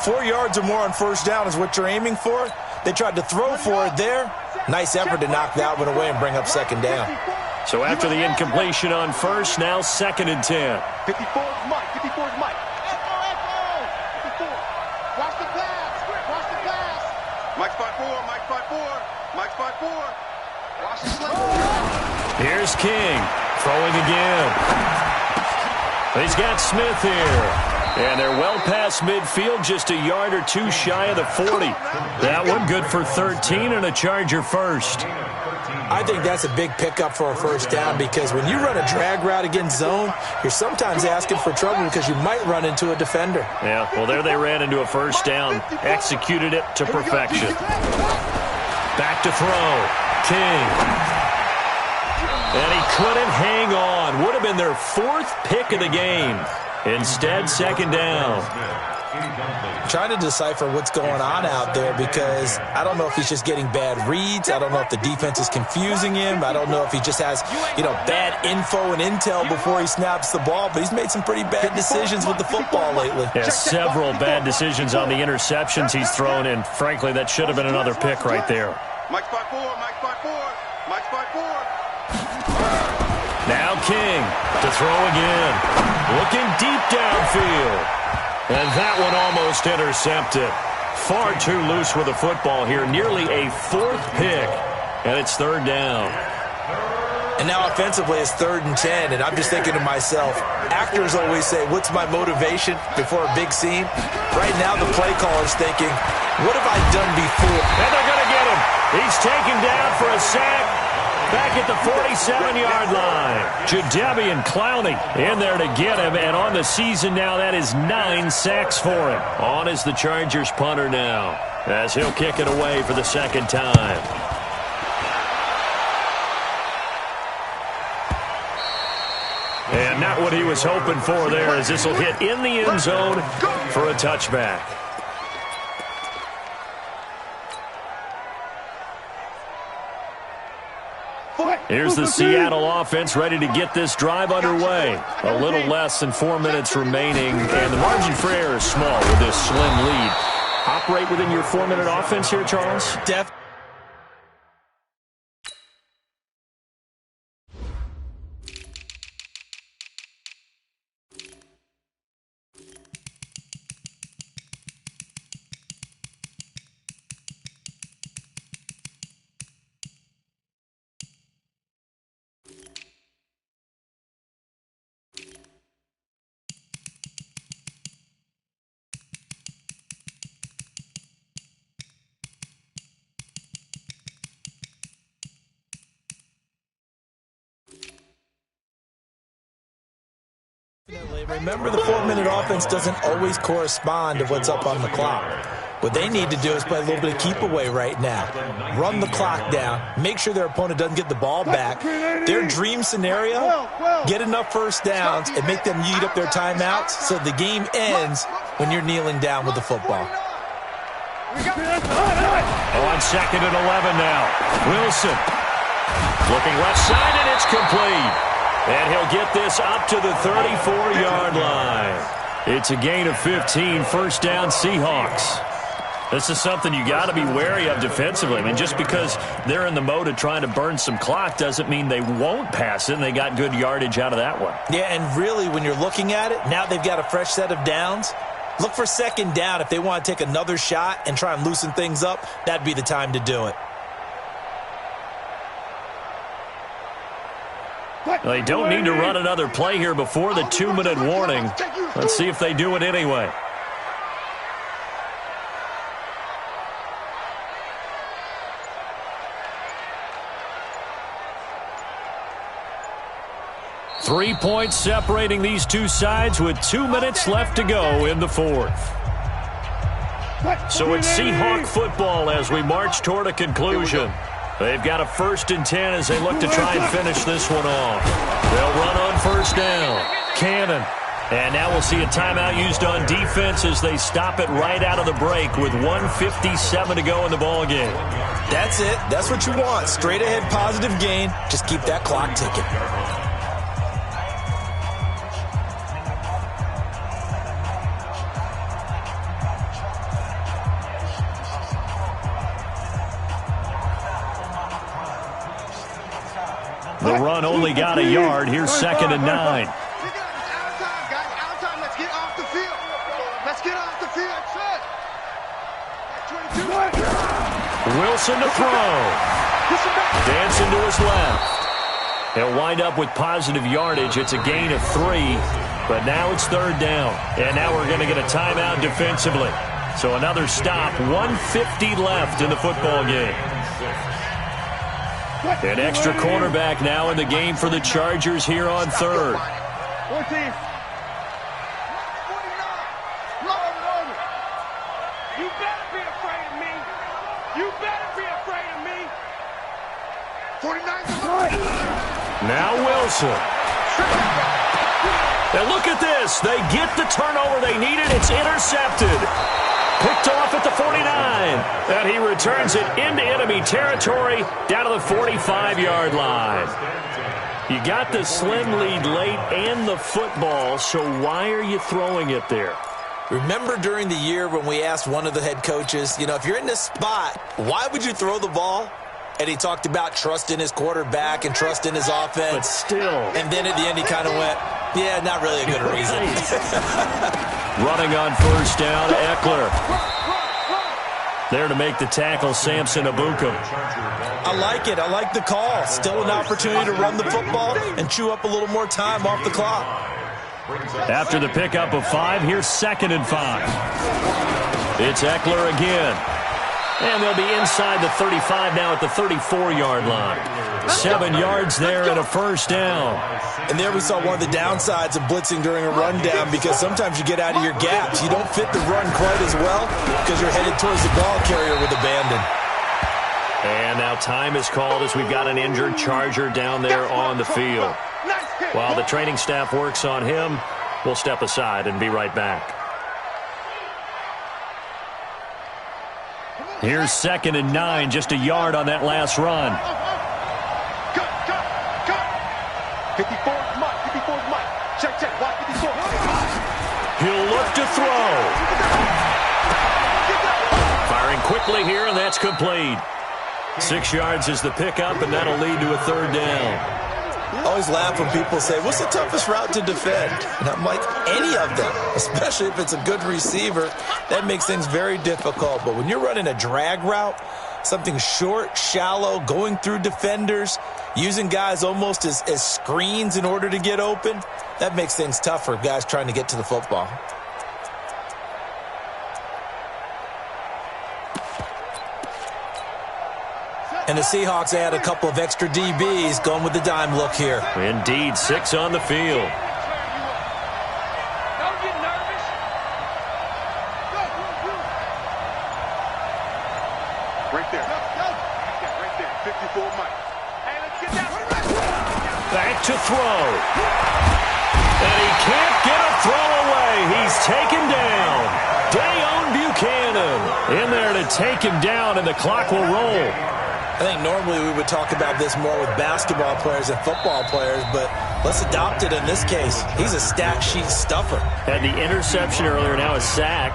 4 yards or more on first down is what you're aiming for. They tried to throw for it there. Nice effort to knock that one away and bring up second down. So after the incompletion on first, now 2nd and 10. 54 is Mike. 54 is Mike. 54. Watch the pass. Watch the pass. Mike's 5-4. Mike's 5-4. Mike's 5-4. Watch the play. Here's King. Throwing again. He's got Smith here. And they're well past midfield, just a yard or two shy of the 40. That one good for 13 and a Charger first. I think that's a big pickup for a first down because when you run a drag route against zone, you're sometimes asking for trouble because you might run into a defender. Yeah, well, there they ran into a first down. Executed it to perfection. Back to throw. King. And he couldn't hang on. Would have been their 4th pick of the game. Instead, 2nd down. Trying to decipher what's going on out there because I don't know if he's just getting bad reads. I don't know if the defense is confusing him. I don't know if he just has, bad info and intel before he snaps the ball. But he's made some pretty bad decisions with the football lately. Yeah, several bad decisions on the interceptions he's thrown in. Frankly, that should have been another pick right there. Mike's 5-4. Mike's 5-4. Mike's 5-4. Now King to throw again. Looking deep downfield. And that one almost intercepted. Far too loose with the football here. Nearly a 4th pick. And it's 3rd down. And now offensively it's 3rd and 10. And I'm just thinking to myself, actors always say, what's my motivation before a big scene? Right now the play caller's thinking, what have I done before? And they're going to get him. He's taken down for a sack. Back at the 47-yard line. Jadeveon Clowney in there to get him. And on the season now, that is 9 sacks for him. On is the Chargers punter now, as he'll kick it away for the 2nd time. And not what he was hoping for there, as this will hit in the end zone for a touchback. Here's the Seattle offense ready to get this drive underway. A little less than 4 minutes remaining, and the margin for error is small with this slim lead. Operate within your 4-minute offense here, Charles? Remember, the 4-minute offense doesn't always correspond to what's up on the clock. What they need to do is play a little bit of keep away right now. Run the clock down. Make sure their opponent doesn't get the ball back. Their dream scenario, get enough first downs and make them eat up their timeouts so the game ends when you're kneeling down with the football. On 2nd and 11 now. Wilson looking left side, and it's complete. And he'll get this up to the 34-yard line. It's a gain of 15, 1st down Seahawks. This is something you got to be wary of defensively. I mean, just because they're in the mode of trying to burn some clock doesn't mean they won't pass it, and they got good yardage out of that one. Yeah, and really, when you're looking at it, now they've got a fresh set of downs. Look for 2nd down. If they want to take another shot and try and loosen things up, that'd be the time to do it. They don't need to run another play here before the 2-minute warning. Let's see if they do it anyway. Three points separating these two sides with 2 minutes left to go in the 4th. So it's Seahawk football as we march toward a conclusion. They've got a 1st and 10 as they look to try and finish this one off. They'll run on 1st down. Cannon And now we'll see a timeout used on defense as they stop it right out of the break with 1:57 to go in the ball game. That's it. That's what you want. Straight ahead positive gain. Just keep that clock ticking. The run only got a yard. Here's 2nd and 9. Wilson to throw. Dancing to his left. He'll wind up with positive yardage. It's a gain of 3, but now it's 3rd down. And now we're going to get a timeout defensively. So another stop, 1:50 left in the football game. An extra cornerback now in the game for the Chargers here on 3rd. 14. You better be afraid of me. You better be afraid of me. 49. Now Wilson. And look at this. They get the turnover they needed. It's intercepted. Picked off at the 49. And he returns it into enemy territory down to the 45-yard line. You got the slim lead late and the football, so why are you throwing it there? Remember during the year when we asked one of the head coaches, if you're in this spot, why would you throw the ball? And he talked about trust in his quarterback and trust in his offense. But still. And then at the end he kind of went, yeah, not really a good reason. Running on 1st down, Eckler. There to make the tackle, Samson Abukum. I like it. I like the call. Still an opportunity to run the football and chew up a little more time off the clock. After the pickup of 5, here's 2nd and 5. It's Eckler again. And they'll be inside the 35 now at the 34-yard line. 7 yards there and a 1st down. And there we saw one of the downsides of blitzing during a rundown, because sometimes you get out of your gaps. You don't fit the run quite as well because you're headed towards the ball carrier with abandon. And now time is called as we've got an injured Charger down there on the field. While the training staff works on him, we'll step aside and be right back. Here's 2nd and 9, just a yard on that last run. 54, Mike. 54, Mike. Check. Wide 54. He'll look to throw. Firing quickly here, and that's complete. 6 yards is the pickup, and that'll lead to a 3rd down. I always laugh when people say, what's the toughest route to defend? And I'm like, any of them, especially if it's a good receiver. That makes things very difficult. But when you're running a drag route, something short, shallow, going through defenders, using guys almost as screens in order to get open, that makes things tough for guys trying to get to the football. And the Seahawks add a couple of extra DBs going with the dime look here. Indeed, 6 on the field. Don't get nervous. Right there. Right there. 54, Mike. Hey, let's get that. Back to throw. And he can't get a throw away. He's taken down. Dayon Buchanan in there to take him down, and the clock will roll. I think normally we would talk about this more with basketball players and football players, but let's adopt it in this case. He's a stat sheet stuffer. Had the interception earlier, now a sack.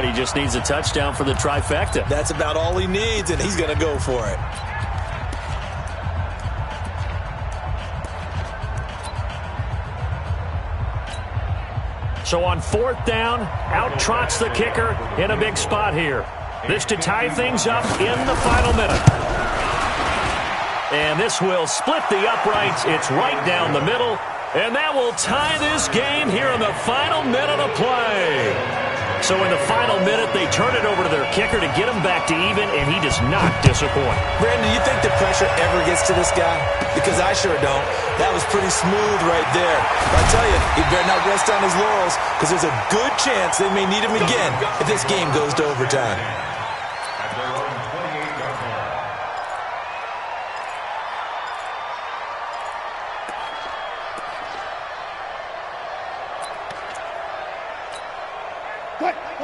He just needs a touchdown for the trifecta. That's about all he needs, and he's going to go for it. So on 4th down, out trots the kicker in a big spot here. This to tie things up in the final minute. And this will split the uprights. It's right down the middle. And that will tie this game here in the final minute of play. So in the final minute, they turn it over to their kicker to get him back to even, and he does not disappoint. Brandon, you think the pressure ever gets to this guy? Because I sure don't. That was pretty smooth right there. But I tell you, he better not rest on his laurels, because there's a good chance they may need him again if this game goes to overtime.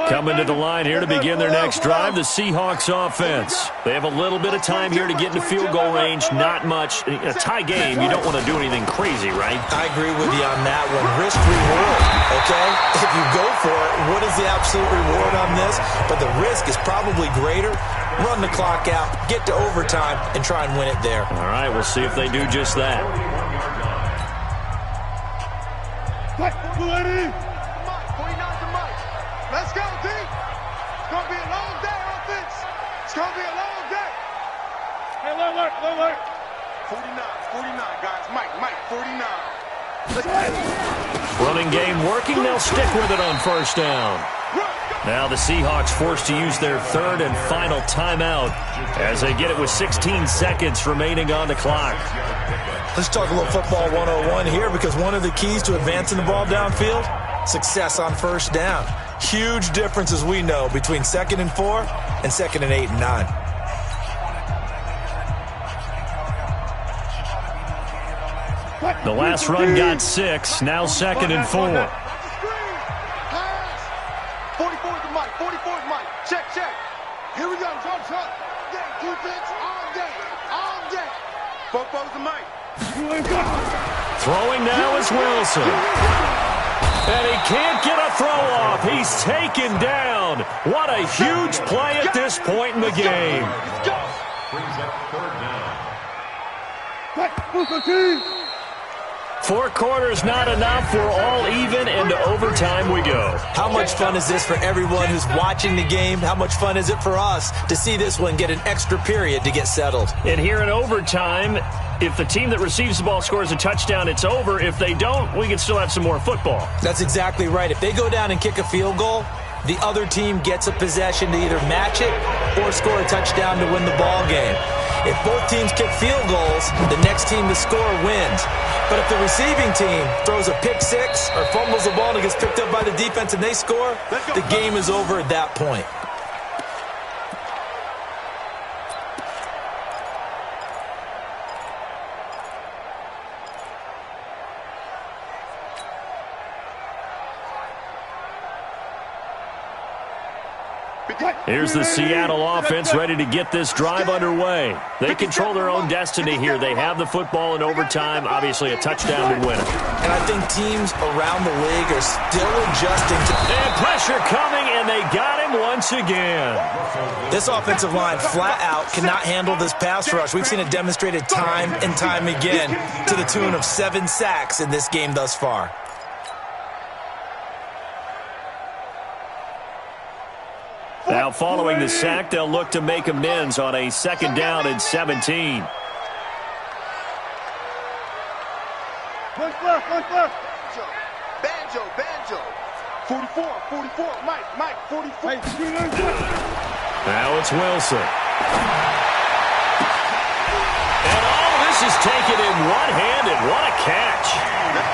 Coming to the line here to begin their next drive, the Seahawks offense. They have a little bit of time here to get into field goal range, not much. In a tie game, you don't want to do anything crazy, right? I agree with you on that one. Risk reward, okay? If you go for it, what is the absolute reward on this? But the risk is probably greater. Run the clock out, get to overtime, and try and win it there. All right, we'll see if they do just that. Let's go, D. It's going to be a long day on offense. It's going to be a long day. Hey, look. 49, guys. Mike, 49. Let's go. Running game working. They'll stick with it on first down. Now the Seahawks forced to use their third and final timeout as they get it with 16 seconds remaining on the clock. Let's talk a little football 101 here, because one of the keys to advancing the ball downfield, success on first down. Huge difference, as we know, between 2nd and 4 and 2nd and 8 and 9. The last run got 6, now 2nd and 4. 44 is Mike. Check. Here we go. Jump. Defense all day. Football's the Mike. Throwing now is Wilson. And he can't get a throw off. He's taken down. What a huge play at this point in the game. Brings up third down. 4 quarters not enough. We're all even, and to overtime we go. How much fun is this for everyone who's watching the game? How much fun is it for us to see this one get an extra period to get settled? And here in overtime, if the team that receives the ball scores a touchdown, it's over. If they don't, we can still have some more football. That's exactly right. If they go down and kick a field goal, the other team gets a possession to either match it or score a touchdown to win the ball game. If both teams kick field goals, the next team to score wins. But if the receiving team throws a pick six or fumbles the ball and it gets picked up by the defense and they score, the game is over at that point. Here's the Seattle offense ready to get this drive underway. They control their own destiny here. They have the football in overtime. Obviously, a touchdown would win it. And I think teams around the league are still adjusting to... And pressure coming, and they got him once again. This offensive line flat out cannot handle this pass rush. We've seen it demonstrated time and time again to the tune of 7 sacks in this game thus far. Now following the sack, they'll look to make amends on a 2nd down and 17. Banjo. 44, Mike, 44. Now it's Wilson. And all this is taken in one-handed. What a catch.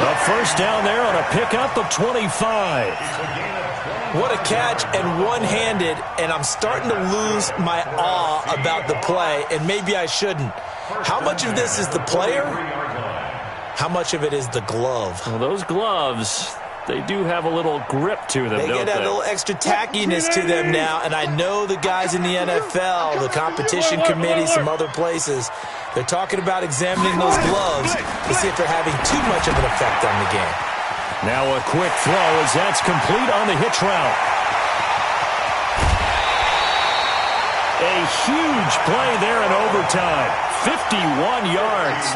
A first down there on a pickup of 25. What a catch, and one-handed, and I'm starting to lose my awe about the play, and maybe I shouldn't. How much of this is the player? How much of it is the glove? Well, those gloves, they do have a little grip to them, They don't get a little extra tackiness to them now, and I know the guys in the NFL, the competition committee, some other places, they're talking about examining those gloves to see if they're having too much of an effect on the game. Now a quick throw as that's complete on the hitch route. A huge play there in overtime. 51 yards.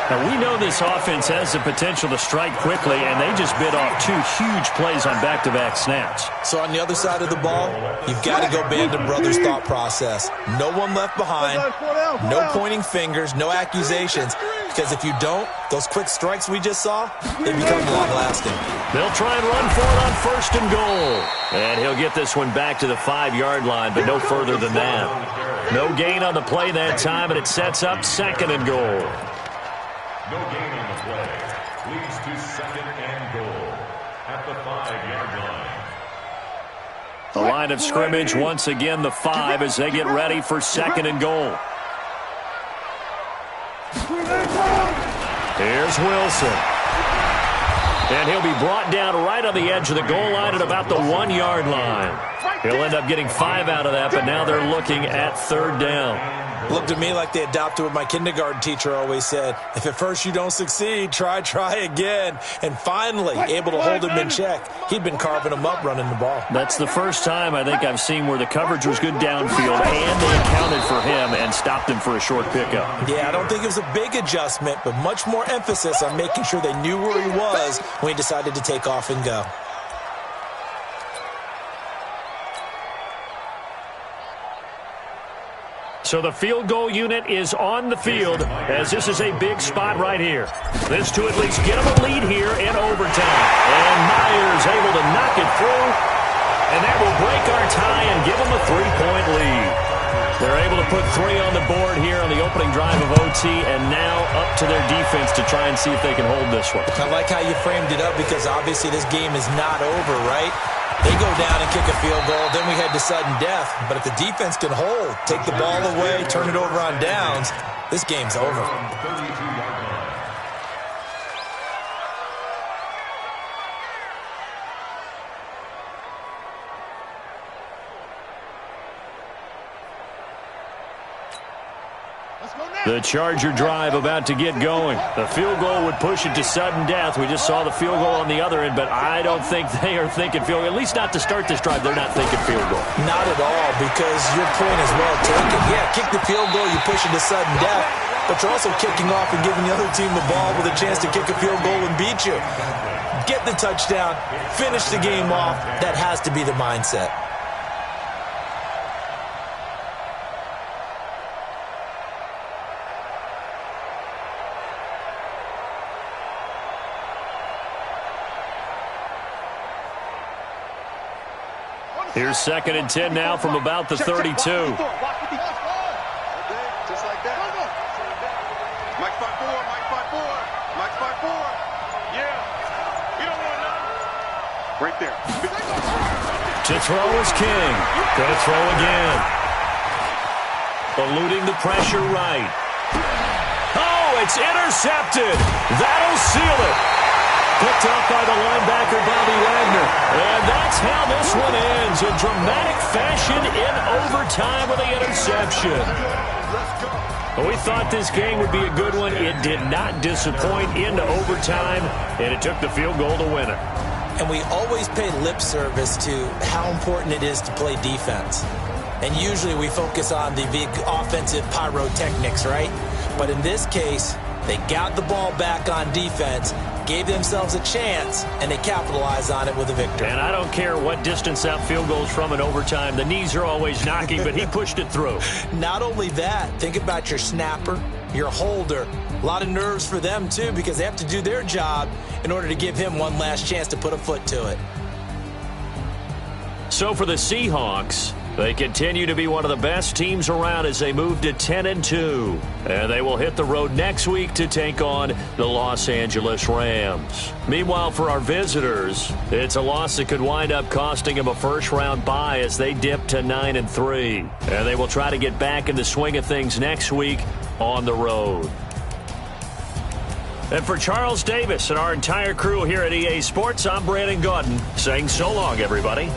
Now, we know this offense has the potential to strike quickly, and they just bit off 2 huge plays on back-to-back snaps. So on the other side of the ball, you've got to go Band of Brothers thought process. No one left behind, no pointing fingers, no accusations, because if you don't, those quick strikes we just saw, they become long-lasting. They'll try and run for it on 1st and goal. And he'll get this one back to the 5-yard line, but no further than that. No gain on the play that time, and it sets up 2nd and goal. No gain on the play. Leads to 2nd and goal at the 5-yard line. The line of scrimmage, once again, the 5 as they get ready for 2nd and goal. Here's Wilson. And he'll be brought down right on the edge of the goal line at about the 1-yard line. He'll end up getting 5 out of that, but now they're looking at 3rd down. Looked to me like they adopted what my kindergarten teacher always said. If at first you don't succeed, try again. And finally, able to hold him in check. He'd been carving him up running the ball. That's the first time I think I've seen where the coverage was good downfield and they accounted for him and stopped him for a short pickup. Yeah, I don't think it was a big adjustment, but much more emphasis on making sure they knew where he was when he decided to take off and go. So the field goal unit is on the field as this is a big spot right here. This to at least get them a lead here in overtime. And Myers able to knock it through. And that will break our tie and give them a 3-point lead. They're able to put 3 on the board here on the opening drive of OT, and now up to their defense to try and see if they can hold this one. I like how you framed it up because obviously this game is not over, right? They go down and kick a field goal, then we head to sudden death. But if the defense can hold, take the ball away, turn it over on downs, this game's over. The Charger drive about to get going. The field goal would push it to sudden death. We just saw the field goal on the other end, but I don't think they are thinking field goal. At least not to start this drive. They're not thinking field goal. Not at all, because your point is well taken. Yeah, kick the field goal, you push it to sudden death, but you're also kicking off and giving the other team the ball with a chance to kick a field goal and beat you. Get the touchdown, finish the game off. That has to be the mindset. Here's 2nd and 10 now from about the 32. Just like that. Mike 5-4, Mike 5-4, Mike 5-4. Yeah. You don't want to know. Right there. To throw is King. Gonna throw again. Eluding the pressure right. Oh, it's intercepted. That'll seal it. Picked up by the linebacker, Bobby Wagner. And that's how this one ends. In dramatic fashion in overtime with the interception. We thought this game would be a good one. It did not disappoint into overtime, and it took the field goal to win it. And we always pay lip service to how important it is to play defense. And usually we focus on the big offensive pyrotechnics, right? But in this case, they got the ball back on defense, gave themselves a chance, and they capitalized on it with a victory. And I don't care what distance that field goes from in overtime. The knees are always knocking, but he pushed it through. Not only that, think about your snapper, your holder. A lot of nerves for them, too, because they have to do their job in order to give him one last chance to put a foot to it. So for the Seahawks, they continue to be one of the best teams around as they move to 10-2. And they will hit the road next week to take on the Los Angeles Rams. Meanwhile, for our visitors, it's a loss that could wind up costing them a first-round bye as they dip to 9-3. And they will try to get back in the swing of things next week on the road. And for Charles Davis and our entire crew here at EA Sports, I'm Brandon Gaudin saying so long, everybody.